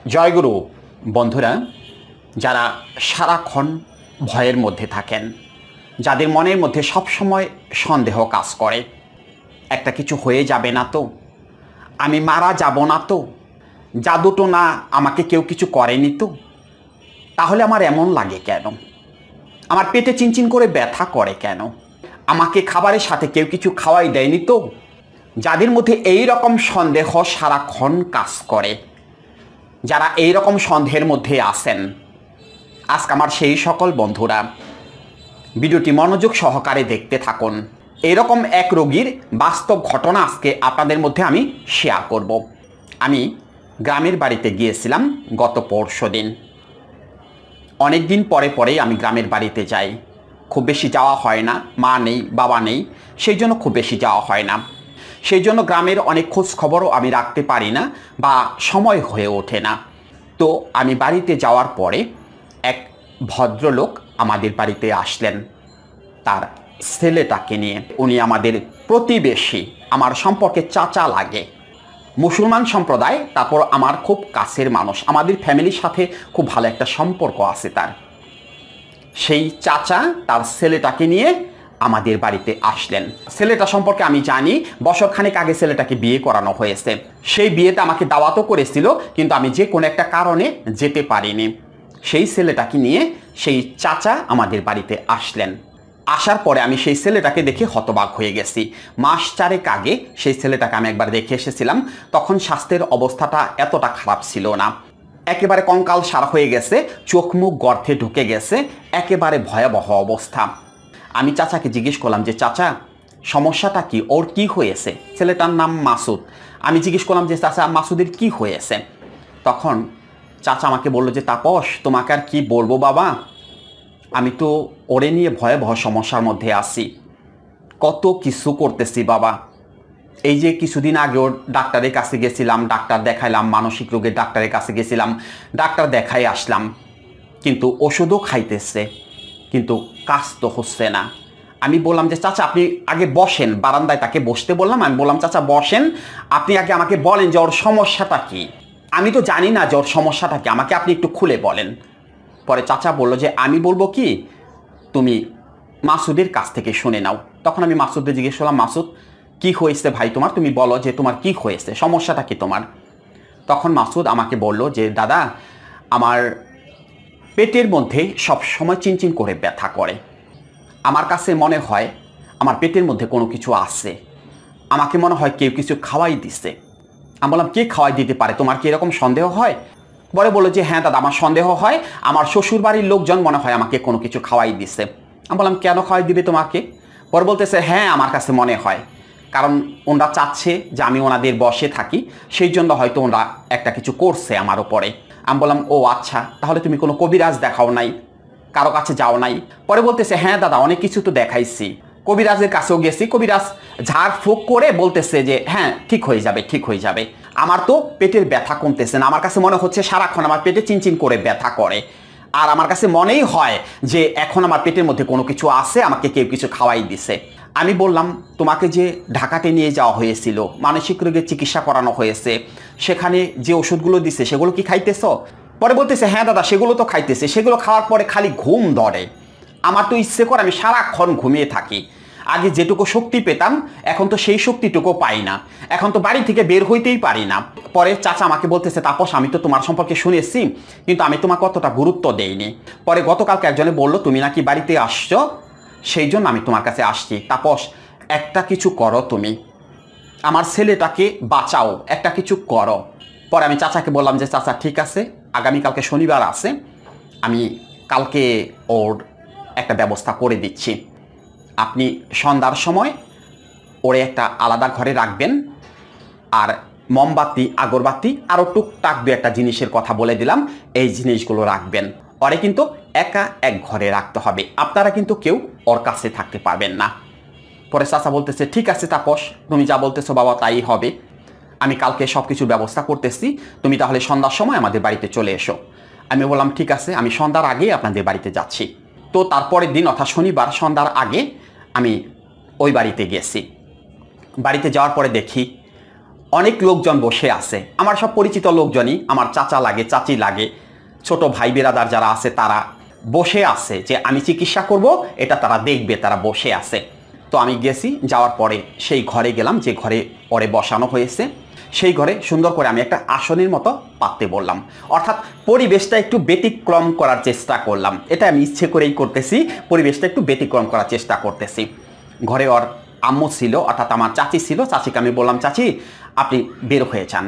জয়গুরু বন্ধুরা, যারা সারাক্ষণ ভয়ের মধ্যে থাকেন, যাদের মনের মধ্যে সবসময় সন্দেহ কাজ করে, একটা কিছু হয়ে যাবে না তো, আমি মারা যাব না তো, জাদুটো না আমাকে কেউ কিছু করেনি তো, তাহলে আমার এমন লাগে কেন, আমার পেটে চিনচিন করে ব্যথা করে কেন, আমাকে খাবারের সাথে কেউ কিছু খাওয়াই দেয়নি তো, যাদের মধ্যে এই রকম সন্দেহ সারাক্ষণ কাজ করে, যারা এই রকম সন্দেহের মধ্যে আছেন, আজকে আমার সেই সকল বন্ধুরা ভিডিওটি মনোযোগ সহকারে দেখতে থাকুন। এরকম এক রোগীর বাস্তব ঘটনা আজকে আপনাদের মধ্যে আমি শেয়ার করব। আমি গ্রামের বাড়িতে গিয়েছিলাম গত পরশুদিন। অনেক দিন পরে পরেই আমি গ্রামের বাড়িতে যাই, খুব বেশি যাওয়া হয় না, মা নেই বাবা নেই, সেই জন্য খুব বেশি যাওয়া হয় না, সেই জন্য গ্রামের অনেক খোঁজ খবরও আমি রাখতে পারি না বা সময় হয়ে ওঠে না। তো আমি বাড়িতে যাওয়ার পরে এক ভদ্রলোক আমাদের বাড়িতে আসলেন তার ছেলেটাকে নিয়ে। উনি আমাদের প্রতিবেশী, আমার সম্পর্কে চাচা লাগে, মুসলমান সম্প্রদায়, তারপর আমার খুব কাছের মানুষ, আমাদের ফ্যামিলির সাথে খুব ভালো একটা সম্পর্ক আছে তার। সেই চাচা তার ছেলেটাকে নিয়ে আমাদের বাড়িতে আসলেন। ছেলেটা সম্পর্কে আমি জানি, বছরখানেক আগে ছেলেটাকে বিয়ে করানো হয়েছে। সেই বিয়েতে আমাকে দাওয়াতও করেছিল, কিন্তু আমি যে কোনো একটা কারণে যেতে পারিনি। সেই ছেলেটাকে নিয়ে সেই চাচা আমাদের বাড়িতে আসলেন। আসার পরে আমি সেই ছেলেটাকে দেখে হতবাক হয়ে গেছি। মাস চারেক আগে সেই ছেলেটাকে আমি একবার দেখে এসেছিলাম, তখন স্বাস্থ্যের অবস্থাটা এতটা খারাপ ছিল না, একেবারে কঙ্কাল সার হয়ে গেছে, চোখ মুখ গর্তে ঢুকে গেছে, একেবারে ভয়াবহ অবস্থা। আমি চাচাকে জিজ্ঞেস করলাম যে চাচা সমস্যাটা কি, ওর কি হয়েছে? ছেলেটার নাম মাসুদ। আমি জিজ্ঞেস করলাম যে চাচা মাসুদের কি হয়েছে? তখন চাচা আমাকে বলল যে তাপস, তোমাকে আর কি বলবো বাবা, আমি তো ওরে নিয়ে ভয়াবহ সমস্যার মধ্যে আছি, কত কিছু করতেছি বাবা। এই যে কিছুদিন আগে ওর ডাক্তারের কাছে গেছিলাম, ডাক্তার দেখাইলাম, মানসিক রোগের ডাক্তারের কাছে গেছিলাম, ডাক্তার দেখাই আসলাম, কিন্তু ওষুধও খাইতেছে, কিন্তু কাজ তো হচ্ছে না। আমি বললাম যে চাচা আপনি আগে বসেন, বারান্দায় তাকে বসতে বললাম। আমি বললাম চাচা বসেন, আপনি আগে আমাকে বলেন যে ওর সমস্যাটা কি, আমি তো জানি না যে ওর সমস্যাটা কি, আমাকে আপনি একটু খুলে বলেন। পরে চাচা বলল যে আমি বলবো কি, তুমি মাসুদের কাছ থেকে শুনে নাও। তখন আমি মাসুদকে জিজ্ঞেস করলাম, মাসুদ কি হয়েছে ভাই তোমার, তুমি বলো যে তোমার কি হয়েছে, সমস্যাটা কি তোমার? তখন মাসুদ আমাকে বলল যে দাদা, আমার পেটের মধ্যে সব সময় চিনচিন করে ব্যথা করে, আমার কাছে মনে হয় আমার পেটের মধ্যে কোনো কিছু আছে, আমাকে মনে হয় কেউ কিছু খাওয়াই দিছে। আমি বললাম কে খাওয়াই দিতে পারে, তোমার কি এরকম সন্দেহ হয়? পরে বললো যে হ্যাঁ দাদা, আমার সন্দেহ হয়, আমার শ্বশুর বাড়ির লোকজন মনে হয় আমাকে কোনো কিছু খাওয়াই দিছে। আমি বললাম কেন খাওয়াই দিবে তোমাকে? পরে বলতেছে হ্যাঁ আমার কাছে মনে হয়, কারণ ওনারা চাচ্ছে যে আমি ওনাদের বসে থাকি, সেই জন্য হয়তো ওনারা একটা কিছু করছে আমার উপরে। আমি বললাম ও আচ্ছা, তাহলে তুমি কোনো কবিরাজ দেখাও নাই, কারো কাছে যাও নাই? পরে বলতেছে হ্যাঁ দাদা অনেক কিছু তো দেখাইছি, কবিরাজের কাছেও গেছি, কবিরাজ ঝাড় ফুঁক করে বলতেছে যে হ্যাঁ ঠিক হয়ে যাবে, ঠিক হয়ে যাবে। আমার তো পেটের ব্যথা কমতেছে না, আমার কাছে মনে হচ্ছে সারাক্ষণ আমার পেটে চিনচিন করে ব্যথা করে, আর আমার কাছে মনেই হয় যে এখন আমার পেটের মধ্যে কোনো কিছু আছে, আমাকে কেউ কিছু খাওয়াই দিছে। আমি বললাম তোমাকে যে ঢাকাতে নিয়ে যাওয়া হয়েছিল, মানসিক রোগের চিকিৎসা করানো হয়েছে, সেখানে যে ওষুধগুলো দিছে সেগুলো কি খাইতেছ? পরে বলতেছে হ্যাঁ দাদা সেগুলো তো খাইতেছে, সেগুলো খাওয়ার পরে খালি ঘুম ধরে, আমার তো ইচ্ছে করে আমি সারাক্ষণ ঘুমিয়ে থাকি, আগে যেটুকু শক্তি পেতাম এখন তো সেই শক্তিটুকু পাই না, এখন তো বাড়ি থেকে বের হইতেই পারি না। পরে চাচা আমাকে বলতেছে তাপস আমি তো তোমার সম্পর্কে শুনেছি, কিন্তু আমি তোমাকে অতটা গুরুত্ব দেইনি। পরে গতকালকে একজনে বলল তুমি নাকি বাড়িতে আসছো, সেই জন্য আমি তোমার কাছে আসছি। তাপস একটা কিছু করো, তুমি আমার ছেলেটাকে বাঁচাও, একটা কিছু করো। পরে আমি চাচাকে বললাম যে চাচা ঠিক আছে, আগামীকালকে শনিবার আছে, আমি কালকে ওর একটা ব্যবস্থা করে দিচ্ছি, আপনি সন্ধ্যার সময় ওরে একটা আলাদা ঘরে রাখবেন, আর মোমবাতি আগরবাতি আরও টুকটাক দু একটা জিনিসের কথা বলে দিলাম, এই জিনিসগুলো রাখবেন। ওরে কিন্তু একা এক ঘরে রাখতে হবে, আপনারা কিন্তু কেউ ওর কাছে থাকতে পারবেন না। পরে চাচা বলতেছে ঠিক আছে তাপস, তুমি যা বলতেছো বাবা তাই হবে, আমি কালকে সব কিছুর ব্যবস্থা করতেছি, তুমি তাহলে সন্ধ্যার সময় আমাদের বাড়িতে চলে এসো। আমি বললাম ঠিক আছে, আমি সন্ধ্যার আগেই আপনাদের বাড়িতে যাচ্ছি। তো তারপরের দিন অর্থাৎ শনিবার সন্ধ্যার আগে আমি ওই বাড়িতে গেছি। বাড়িতে যাওয়ার পরে দেখি অনেক লোকজন বসে আছে, আমার সব পরিচিত লোকজনই, আমার চাচা লাগে, চাচি লাগে, ছোট ভাই বিরাদার যারা আছে তারা বসে আছে যে আমি চিকিৎসা করব, এটা তারা দেখবে, তারা বসে আছে। তো আমি গেছি, যাওয়ার পরে সেই ঘরে গেলাম যে ঘরে পরে বসানো হয়েছে। সেই ঘরে সুন্দর করে আমি একটা আসনের মতো পাততে বললাম, অর্থাৎ পরিবেশটা একটু ব্যতিক্রম করার চেষ্টা করলাম। এটা আমি ইচ্ছে করেই করতেছি, পরিবেশটা একটু ব্যতিক্রম করার চেষ্টা করতেছি। ঘরে ওর আম্মু ছিল, অর্থাৎ আমার চাচি ছিল। চাচিকে আমি বললাম, চাচি আপনি বের হয়ে যান।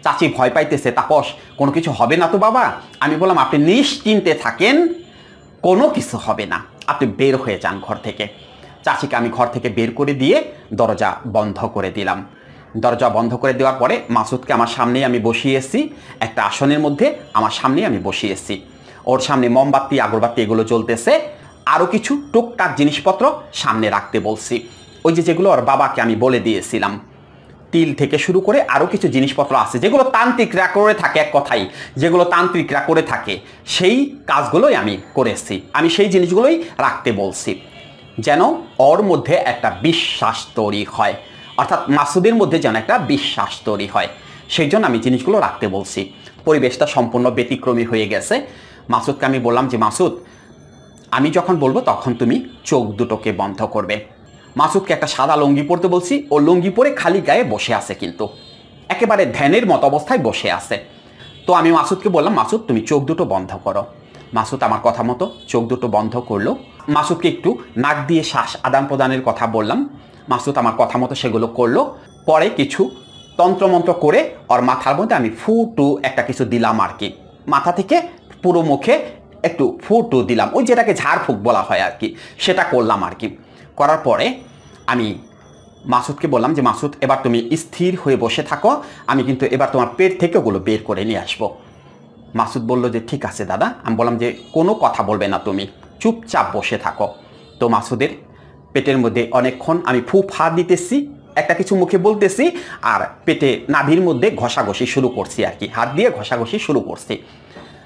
চাচি ভয় পাইতেছে, তাপস কোনো কিছু হবে না তো বাবা? আমি বললাম, আপনি নিশ্চিন্তে থাকেন, কোনো কিছু হবে না, আপনি বের হয়ে যান ঘর থেকে। চাচিকে আমি ঘর থেকে বের করে দিয়ে দরজা বন্ধ করে দিলাম। দরজা বন্ধ করে দেওয়ার পরে মাসুদকে আমার সামনেই আমি বসিয়েছি, একটা আসনের মধ্যে আমার সামনেই আমি বসিয়েছি। ওর সামনে মোমবাতি, আগরবাতি এগুলো জ্বলতেছে। আরও কিছু টুকটাক জিনিসপত্র সামনে রাখতে বলছি, ওই যেগুলো ওর বাবাকে আমি বলে দিয়েছিলাম। তিল থেকে শুরু করে আরও কিছু জিনিসপত্র আছে যেগুলো তান্ত্রিকরা করে থাকে, এক কথাই যেগুলো তান্ত্রিকরা করে থাকে সেই কাজগুলোই আমি করেছি। আমি সেই জিনিসগুলোই রাখতে বলছি যেন ওর মধ্যে একটা বিশ্বাস তৈরি হয়, অর্থাৎ মাসুদের মধ্যে যেন একটা বিশ্বাস তৈরি হয়, সেই জন্য আমি জিনিসগুলো রাখতে বলছি। পরিবেশটা সম্পূর্ণ ব্যতিক্রমী হয়ে গেছে। মাসুদকে আমি বললাম যে মাসুদ, আমি যখন বলবো তখন তুমি চোখ দুটোকে বন্ধ করবে। মাসুদকে একটা সাদা লুঙ্গি পরতে বলছি, ও লুঙ্গি পরে খালি গায়ে বসে আছে, কিন্তু একেবারে ধ্যানের মতো অবস্থায় বসে আছে। তো আমি মাসুদকে বললাম, মাসুদ তুমি চোখ দুটো বন্ধ করো। মাসুদ আমার কথা মতো চোখ দুটো বন্ধ করলো। মাসুদকে একটু নাক দিয়ে শ্বাস আদান প্রদানের কথা বললাম, মাসুদ আমার কথা মতো সেগুলো করলো। পরে কিছু তন্ত্রমন্ত্র করে ওর মাথার মধ্যে আমি ফুটু একটা কিছু দিলাম আর কি, মাথা থেকে পুরো মুখে একটু ফুটু দিলাম, ওই যেটাকে ঝাড়ফুঁক বলা হয় আর কি, সেটা করলাম আর কি। করার পরে আমি মাসুদকে বললাম যে মাসুদ এবার তুমি স্থির হয়ে বসে থাকো, আমি কিন্তু এবার তোমার পেট থেকে ওগুলো বের করে নিয়ে আসবো। মাসুদ বলল যে ঠিক আছে দাদা। আমি বললাম যে কোনো কথা বলবে না, তুমি চুপচাপ বসে থাকো। তো মাসুদের পেটের মধ্যে অনেকক্ষণ আমি ফা দিতেছি, একটা কিছু মুখে বলতেছি, আর পেটে নাভির মধ্যে ঘষাঘষি শুরু করছি আর কি, হাত দিয়ে ঘষাঘষি শুরু করছি।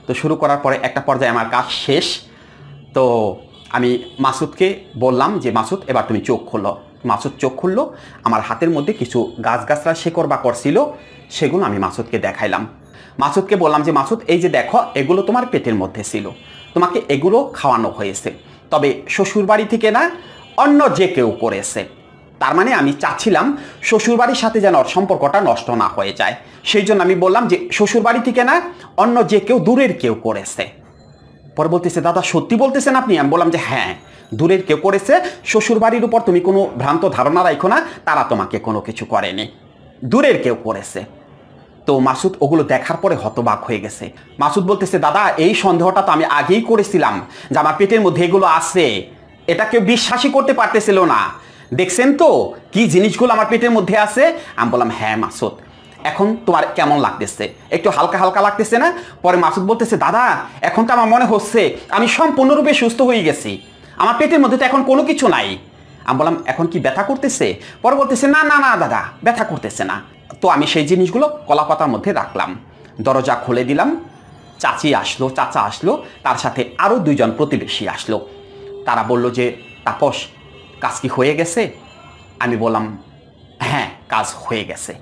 তো শুরু করার পরে একটা পর্যায়ে আমার কাজ শেষ। তো আমি মাসুদকে বললাম যে মাসুদ এবার তুমি চোখ খুলো। মাসুদ চোখ খুললো। আমার হাতের মধ্যে কিছু গাছগাছরা শেকড় বাকড় ছিল, সেগুলো আমি মাসুদকে দেখাইলাম। মাসুদকে বললাম যে মাসুদ এই যে দেখো, এগুলো তোমার পেটের মধ্যে ছিল, তোমাকে এগুলো খাওয়ানো হয়েছে, তবে শ্বশুরবাড়ি থেকে না, অন্য যে কেউ করেছে। তার মানে আমি চাচ্ছিলাম শ্বশুরবাড়ির সাথে যেন ওর সম্পর্কটা নষ্ট না হয়ে যায়, সেই জন্য আমি বললাম যে শ্বশুরবাড়ি থেকে না, অন্য যে কেউ, দূরের কেউ করেছে। পরে বলতেছে দাদা সত্যি বলতেছেন আপনি? আমি বললাম যে হ্যাঁ, দূরের কেউ করেছে, শ্বশুরবাড়ির উপর তুমি কোনো ভ্রান্ত ধারণা রাখো না, তারা তোমাকে কোনো কিছু করেনি, দূরের কেউ করেছে। তো মাসুদ ওগুলো দেখার পরে হতবাক হয়ে গেছে। মাসুদ বলতেছে দাদা এই সন্দেহটা তো আমি আগেই করেছিলাম যে আমার পেটের মধ্যে এগুলো আছে, এটা কেউ বিশ্বাসই করতে পারতেছিল না, দেখছেন তো কি জিনিসগুলো আমার পেটের মধ্যে আছে। আমি বললাম হ্যাঁ মাসুদ, এখন তোমার কেমন লাগতেছে? একটু হালকা হালকা লাগতেছে না? পরে মাসুদ বলতেছে দাদা এখন তো আমার মনে হচ্ছে আমি সম্পূর্ণরূপে সুস্থ হয়ে গেছি, আমার পেটের মধ্যে তো এখন কোনো কিছু নাই। আমি বললাম এখন কি ব্যথা করতেছে? পরে বলতেছে না না না দাদা, ব্যথা করতেছে না। তো আমি সেই জিনিসগুলো কলাপাতার মধ্যে রাখলাম, দরজা খুলে দিলাম। চাচি আসলো, চাচা আসলো, তার সাথে আরও দুইজন প্রতিবেশী আসলো। তারা বলল যে তাপস কাজ কি হয়ে গেছে? আমি বললাম হ্যাঁ কাজ হয়ে গেছে,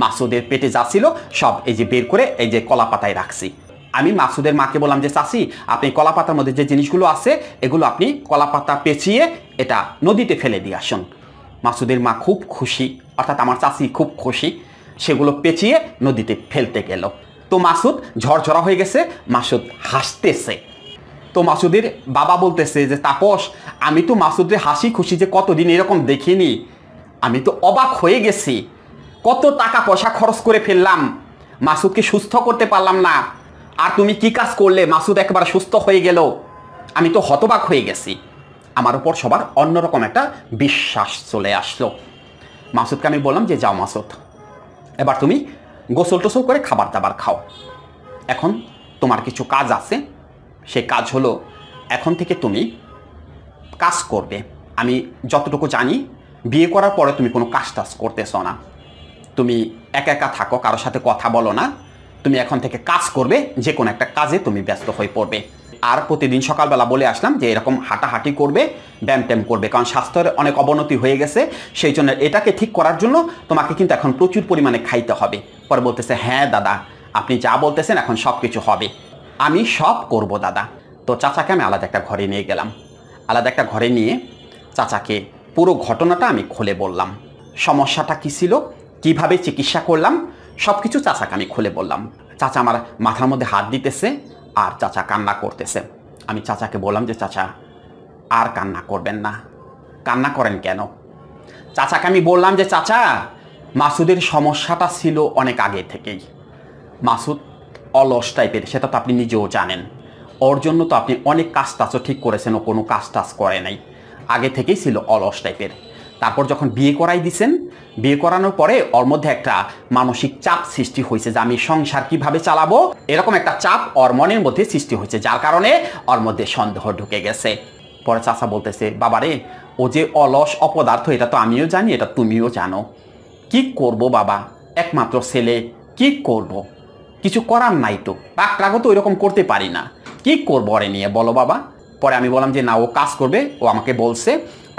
মাসুদের পেটে যা ছিল সব এই যে বের করে এই যে কলাপাতায় রাখছি। আমি মাসুদের মাকে বললাম যে চাচি আপনি কলাপাতার মধ্যে যে জিনিসগুলো আছে এগুলো আপনি কলাপাতা পেঁচিয়ে এটা নদীতে ফেলে দিয়ে আসুন। মাসুদের মা খুব খুশি, অর্থাৎ আমার চাচি খুব খুশি, সেগুলো পেঁচিয়ে নদীতে ফেলতে গেল। তো মাসুদ ঝরঝরা হয়ে গেছে, মাসুদ হাসতেছে। তো মাসুদের বাবা বলতেছে যে তাপস আমি তো মাসুদের হাসি খুশি যে কতদিন এরকম দেখিনি, আমি তো অবাক হয়ে গেছি, কত টাকা পয়সা খরচ করে ফেললাম, মাসুদকে সুস্থ করতে পারলাম না, আর তুমি কি কাজ করলে মাসুদ একবার সুস্থ হয়ে গেল, আমি তো হতবাক হয়ে গেছি। আমার উপর সবার অন্যরকম একটা বিশ্বাস চলে আসলো। মাসুদকে আমি বললাম যে যাও মাসুদ, এবার তুমি গোসল টোসল করে খাবার দাবার খাও, এখন তোমার কিছু কাজ আছে, সে কাজ হলো এখন থেকে তুমি কাজ করবে। আমি যতটুকু জানি বিয়ে করার পরে তুমি কোনো কাজ টাজ করতেছ না, তুমি একা একা থাকো, কারোর সাথে কথা বলো না, তুমি এখন থেকে কাজ করবে, যে কোনো একটা কাজে তুমি ব্যস্ত হয়ে পড়বে। আর প্রতিদিন সকালবেলা বলে আসলাম যে এরকম হাঁটাহাঁটি করবে, ব্যায়াম ট্যাম করবে, কারণ স্বাস্থ্যের অনেক অবনতি হয়ে গেছে, সেই জন্য এটাকে ঠিক করার জন্য তোমাকে কিন্তু এখন প্রচুর পরিমাণে খাইতে হবে। পরে বলতেছে, হ্যাঁ দাদা, আপনি যা বলতেছেন এখন সব কিছু হবে, আমি সব করব দাদা। তো চাচাকে আমি আলাদা একটা ঘরে নিয়ে গেলাম। আলাদা একটা ঘরে নিয়ে চাচাকে পুরো ঘটনাটা আমি খুলে বললাম। সমস্যাটা কী ছিল, কিভাবে চিকিৎসা করলাম, সব কিছু চাচাকে আমি খুলে বললাম। চাচা আমার মাথার মধ্যে হাত দিতেছে আর চাচা কান্না করতেছে। আমি চাচাকে বললাম যে চাচা আর কান্না করবেন না। কান্না করেন কেন? চাচাকে আমি বললাম যে চাচা, মাসুদের সমস্যাটা ছিল অনেক আগে থেকেই। মাসুদ অলস টাইপের, সেটা তো আপনি নিজেও জানেন। ওর জন্য তো আপনি অনেক কাজ টাজও ঠিক করেছেন, ও কোনো কাজ টাজ করে নাই, আগে থেকেই ছিল অলস টাইপের। তারপর যখন বিয়ে করাই দিছেন, বিয়ে করানোর পরে ওর মধ্যে একটা মানসিক চাপ সৃষ্টি হয়েছে যে আমি সংসার কিভাবে চালাবো, এরকম একটা চাপ ওর মনের মধ্যে সৃষ্টি হয়েছে, যার কারণে ওর মধ্যে সন্দেহ ঢুকে গেছে। পরে চাচা বলতেছে, বাবারে, ও যে অলস অপদার্থ এটা তো আমিও জানি, এটা তুমিও জানো। কি করব বাবা, একমাত্র ছেলে, কি করব? কিছু করার নাই তো, রাগও তো ওইরকম করতে পারি না, কি করবো ওরে নিয়ে বলো বাবা। পরে আমি বললাম যে না, ও কাজ করবে, ও আমাকে বলছে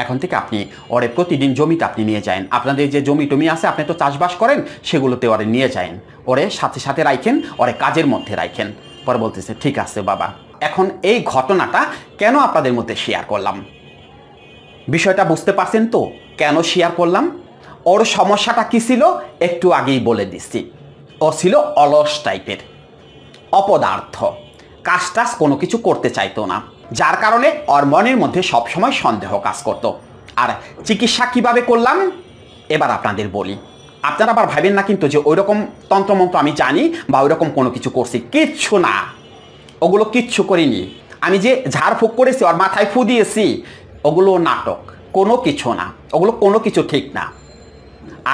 এখন থেকে আপনি ওরে প্রতিদিন জমিতে আপনি নিয়ে যান, আপনাদের যে জমি টমি আছে আপনি তো চাষবাস করেন, সেগুলোতে ওরে নিয়ে যান, ওরে সাথে সাথে রাখেন, ওরে কাজের মধ্যে রাখেন। পরে বলতেছে ঠিক আছে বাবা। এখন এই ঘটনাটা কেন আপনাদের মধ্যে শেয়ার করলাম, বিষয়টা বুঝতে পারছেন তো কেন শেয়ার করলাম? ওর সমস্যাটা কী ছিল একটু আগেই বলে দিচ্ছি। ও ছিল অলস টাইপের, অপদার্থ, কাজ টাজ কোনো কিছু করতে চাইতো না, যার কারণে ওর মনের মধ্যে সবসময় সন্দেহ কাজ করত। আর চিকিৎসা কিভাবে করলাম এবার আপনাদের বলি। আপনারা আবার ভাবেন না কিন্তু যে ওই রকম তন্ত্রমন্ত্র আমি জানি বা ওই রকম কোনো কিছু করছি, কিচ্ছু না, ওগুলো কিচ্ছু করিনি। আমি যে ঝাড়ফুঁক করেছি, ওর মাথায় ফু দিয়েছি, ওগুলো নাটক, কোনো কিছু না, ওগুলো কোনো কিছু ঠিক না।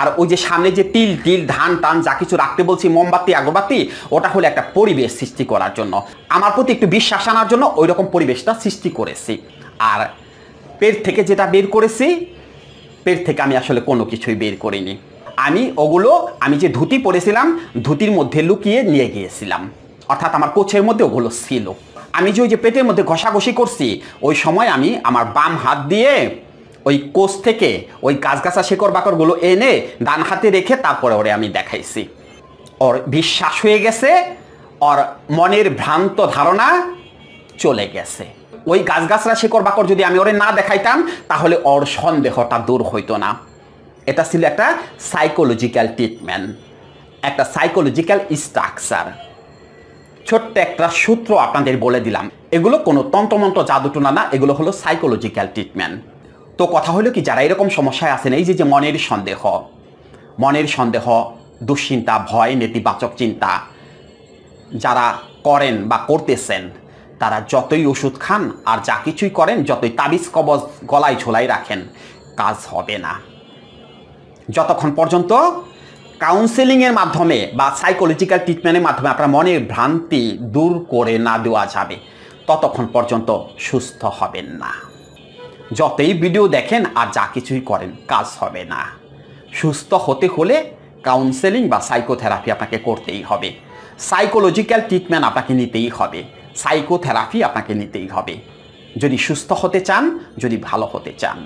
আর ওই যে সামনে যে তিল তিল ধান টান যা কিছু রাখতে বলছি, মোমবাতি আগরবাতি, ওটা হলো একটা পরিবেশ সৃষ্টি করার জন্য, আমার প্রতি একটু বিশ্বাস আনার জন্য ওই রকম পরিবেশটা সৃষ্টি করেছি। আর পেট থেকে যেটা বের করেছি, পেট থেকে আমি আসলে কোনো কিছুই বের করিনি। আমি যে ধুতি পরেছিলাম, ধুতির মধ্যে লুকিয়ে নিয়ে গিয়েছিলাম, অর্থাৎ আমার কোচের মধ্যে ওগুলো ছিল। আমি যে ওই যে পেটের মধ্যে ঘষাঘষি করছি, ওই সময় আমি আমার বাম হাত দিয়ে ওই কোষ থেকে ওই গাছগাছা শেকড় বাকড়গুলো এনে ডান হাতে রেখে তারপরে ওরে আমি দেখাইছি। ওর বিশ্বাস হয়ে গেছে, ওর মনের ভ্রান্ত ধারণা চলে গেছে। ওই গাছগাছরা শেকড় বাকড় যদি আমি ওরে না দেখাইতাম তাহলে ওর সন্দেহটা দূর হইতো না। এটা ছিল একটা সাইকোলজিক্যাল ট্রিটমেন্ট, একটা সাইকোলজিক্যাল স্ট্রাকচার। ছোট্ট একটা সূত্র আপনাদের বলে দিলাম, এগুলো কোনো তন্ত্রমন্ত্র জাদুটোনা না, এগুলো হলো সাইকোলজিক্যাল ট্রিটমেন্ট। তো কথা হলো কি, যারা এরকম সমস্যায় আছেন, এই যে মনের সন্দেহ, দুশ্চিন্তা, ভয়, নেতিবাচক চিন্তা যারা করেন বা করতেছেন, তারা যতই ওষুধ খান আর যা কিছুই করেন, যতই তাবিজ কবজ গলায় ঝোলাই রাখেন, কাজ হবে না। যতক্ষণ পর্যন্ত কাউন্সেলিংয়ের মাধ্যমে বা সাইকোলজিক্যাল ট্রিটমেন্টের মাধ্যমে আপনার মনের ভ্রান্তি দূর করে না দেওয়া যাবে, ততক্ষণ পর্যন্ত সুস্থ হবেন না। যতই ভিডিও দেখেন আর যা কিছুই করেন, কাজ হবে না। সুস্থ হতে হলে কাউন্সেলিং বা সাইকোথেরাপি আপনাকে করতেই হবে, সাইকোলজিক্যাল ট্রিটমেন্ট আপনাকে নিতেই হবে, সাইকোথেরাপি আপনাকে নিতেই হবে, যদি সুস্থ হতে চান, যদি ভালো হতে চান।